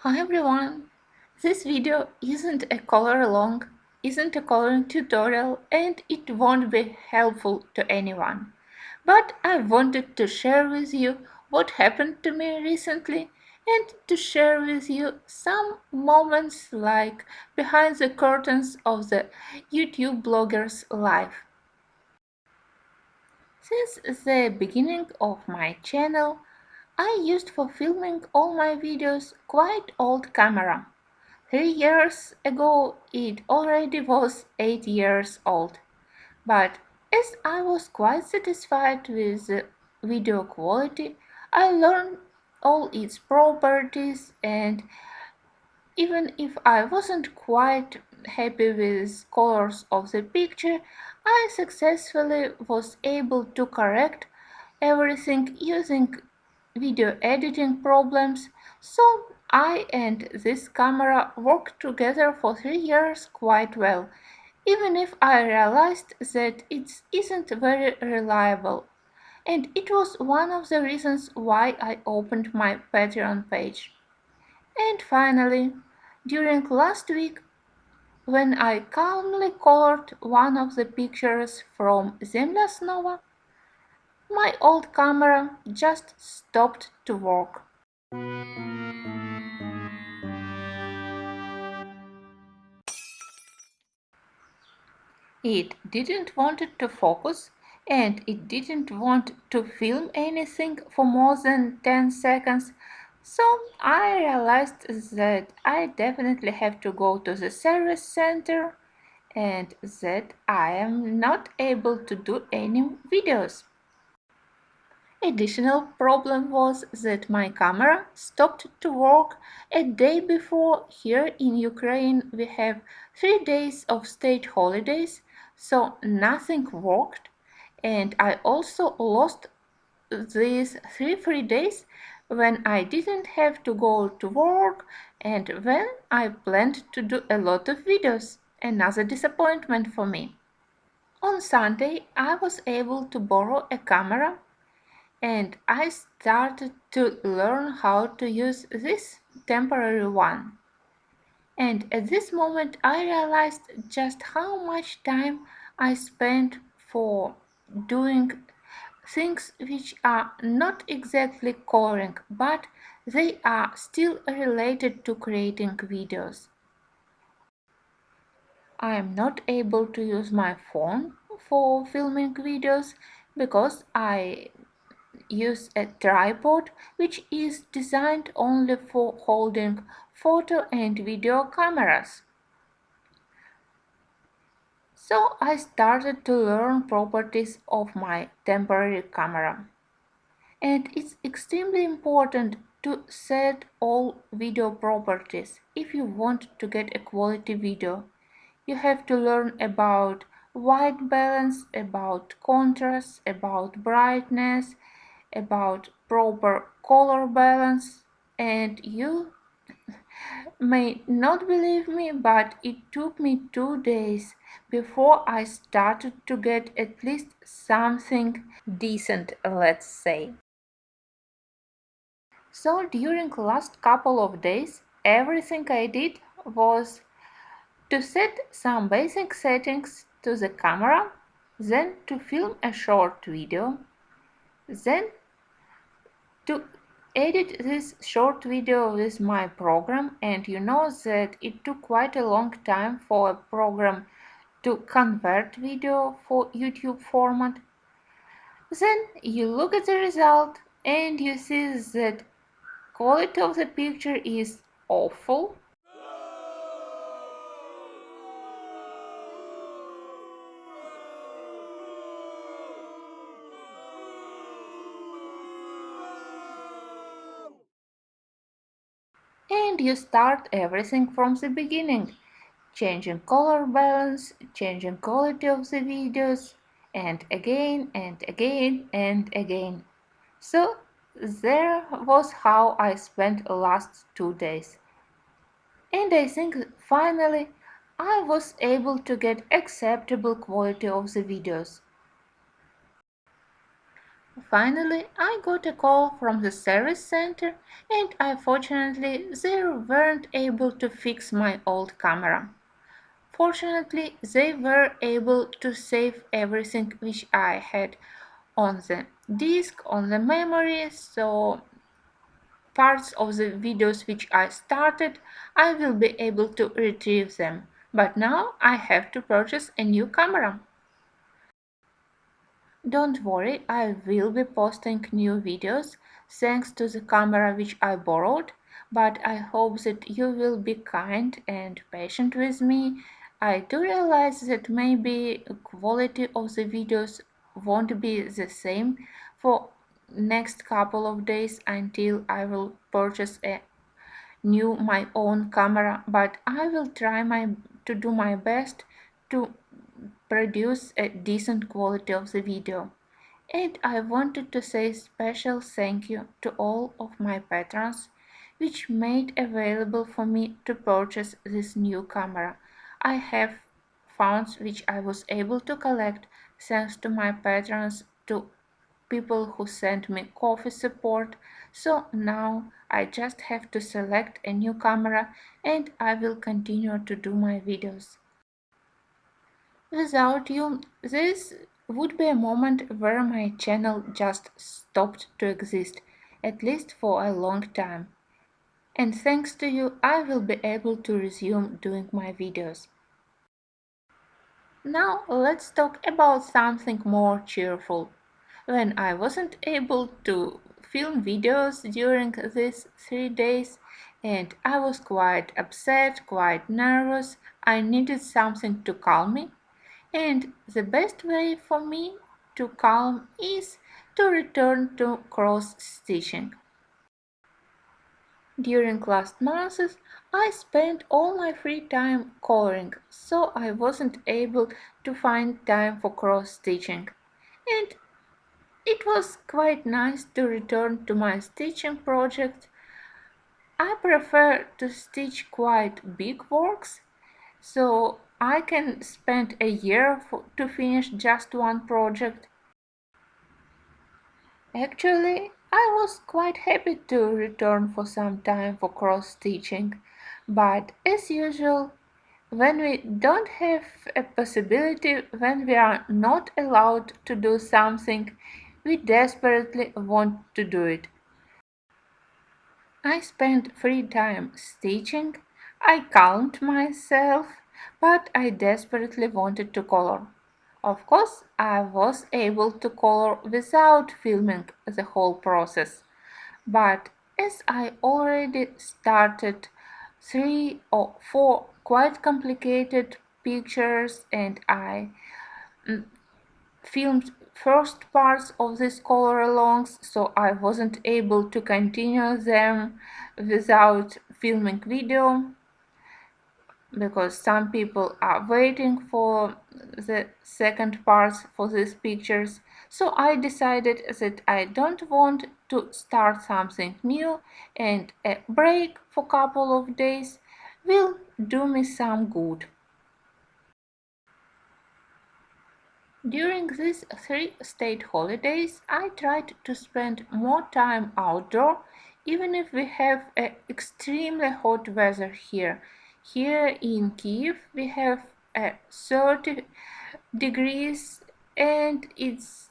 Hi everyone! This video isn't a color along, isn't a coloring tutorial, and it won't be helpful to anyone. But I wanted to share with you what happened to me recently and to share with you some moments like behind the curtains of the YouTube blogger's life. Since the beginning of my channel, I used for filming all my videos quite old camera. 3 years ago it already was 8 years old, but as I was quite satisfied with the video quality, I learned all its properties, and even if I wasn't quite happy with colors of the picture, I successfully was able to correct everything using video editing programs. So I and this camera worked together for 3 years quite well, even if I realized that it isn't very reliable. And it was one of the reasons why I opened my Patreon page. And finally, during last week, when I calmly colored one of the pictures from Zemlya Snova, my old camera just stopped to work. It didn't want to focus, and it didn't want to film anything for more than 10 seconds. So I realized that I definitely have to go to the service center and that I am not able to do any videos. Additional problem was that my camera stopped to work a day before. Here in Ukraine we have 3 days of state holidays, so nothing worked, and I also lost these three free days when I didn't have to go to work and when I planned to do a lot of videos. Another disappointment for me. On Sunday I was able to borrow a camera and I started to learn how to use this temporary one. And at this moment, I realized just how much time I spent for doing things which are not exactly coloring, but they are still related to creating videos. I am not able to use my phone for filming videos because I use a tripod which is designed only for holding photo and video cameras. So I started to learn properties of my temporary camera. And it's extremely important to set all video properties if you want to get a quality video. You have to learn about white balance, about contrast, about brightness, about proper color balance, and you may not believe me, but it took me 2 days before I started to get at least something decent, let's say. So during last couple of days, everything I did was to set some basic settings to the camera, then to film a short video, then to edit this short video with my program, and you know that it took quite a long time for a program to convert video for YouTube format. Then you look at the result and you see that quality of the picture is awful. And you start everything from the beginning, changing color balance, changing quality of the videos, and again and again and again. So there was how I spent the last 2 days. And I think finally I was able to get acceptable quality of the videos. Finally, I got a call from the service center and unfortunately they weren't able to fix my old camera. Fortunately, they were able to save everything which I had on the disk, on the memory, so parts of the videos which I started, I will be able to retrieve them. But now I have to purchase a new camera. Don't worry, I will be posting new videos thanks to the camera which I borrowed, but I hope that you will be kind and patient with me. I do realize that maybe the quality of the videos won't be the same for next couple of days until I will purchase a new my own camera, but I will try to do my best to produce a decent quality of the video. And I wanted to say special thank you to all of my patrons which made available for me to purchase this new camera. I have funds which I was able to collect thanks to my patrons, to people who sent me coffee support. So now I just have to select a new camera and I will continue to do my videos. Without you, this would be a moment where my channel just stopped to exist, at least for a long time. And thanks to you, I will be able to resume doing my videos. Now let's talk about something more cheerful. When I wasn't able to film videos during these 3 days and I was quite upset, quite nervous, I needed something to calm me. And the best way for me to calm is to return to cross stitching. During last months, I spent all my free time coloring, so I wasn't able to find time for cross stitching. And it was quite nice to return to my stitching project. I prefer to stitch quite big works, so I can spend a year to finish just one project. Actually, I was quite happy to return for some time for cross-stitching, but as usual, when we don't have a possibility, when we are not allowed to do something, we desperately want to do it. I spent free time stitching, I calmed myself, but I desperately wanted to color. Of course, I was able to color without filming the whole process, but as I already started 3 or 4 quite complicated pictures and I filmed first parts of these color alongs, so I wasn't able to continue them without filming video because some people are waiting for the second parts for these pictures. So I decided that I don't want to start something new and a break for a couple of days will do me some good. During these 3 state holidays, I tried to spend more time outdoor, even if we have extremely hot weather here. Here in Kiev, we have 30 degrees and it's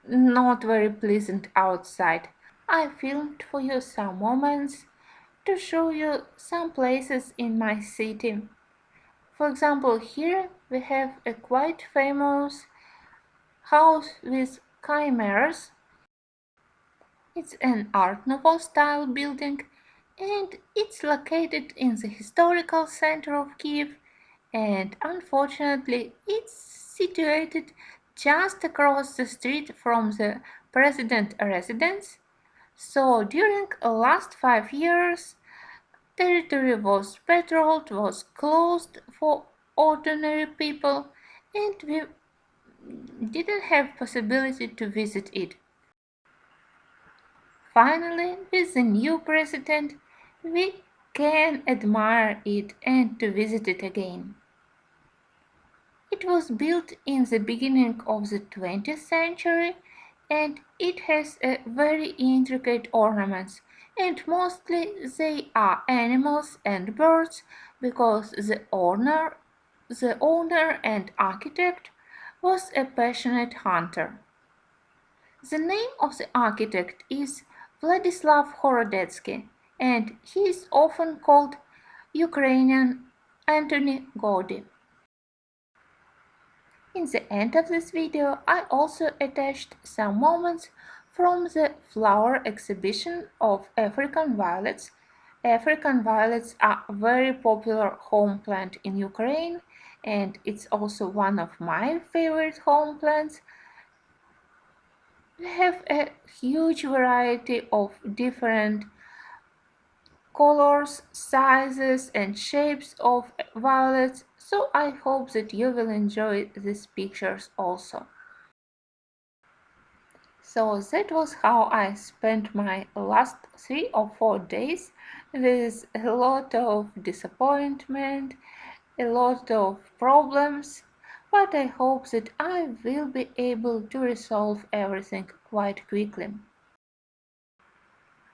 not very pleasant outside. I filmed for you some moments to show you some places in my city. For example, here we have a quite famous house with chimeras. It's an Art Nouveau style building and it's located in the historical center of Kiev, and unfortunately it's situated just across the street from the president residence. So during the last 5 years territory was patrolled, was closed for ordinary people, and we didn't have possibility to visit it. Finally, with the new president, we can admire it and to visit it again. It was built in the beginning of the 20th century and it has a very intricate ornaments, and mostly they are animals and birds because the owner and architect was a passionate hunter. The name of the architect is Vladislav Horodetsky, and he is often called Ukrainian Anthony Gaudi. In the end of this video, I also attached some moments from the flower exhibition of African violets. African violets are a very popular home plant in Ukraine, and it's also one of my favorite home plants. We have a huge variety of different colors, sizes, and shapes of violets, so I hope that you will enjoy these pictures also. So that was how I spent my last 3 or 4 days, with a lot of disappointment, a lot of problems, but I hope that I will be able to resolve everything quite quickly.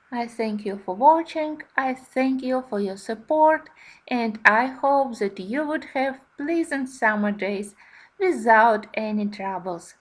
I thank you for watching, I thank you for your support, and I hope that you would have pleasant summer days without any troubles.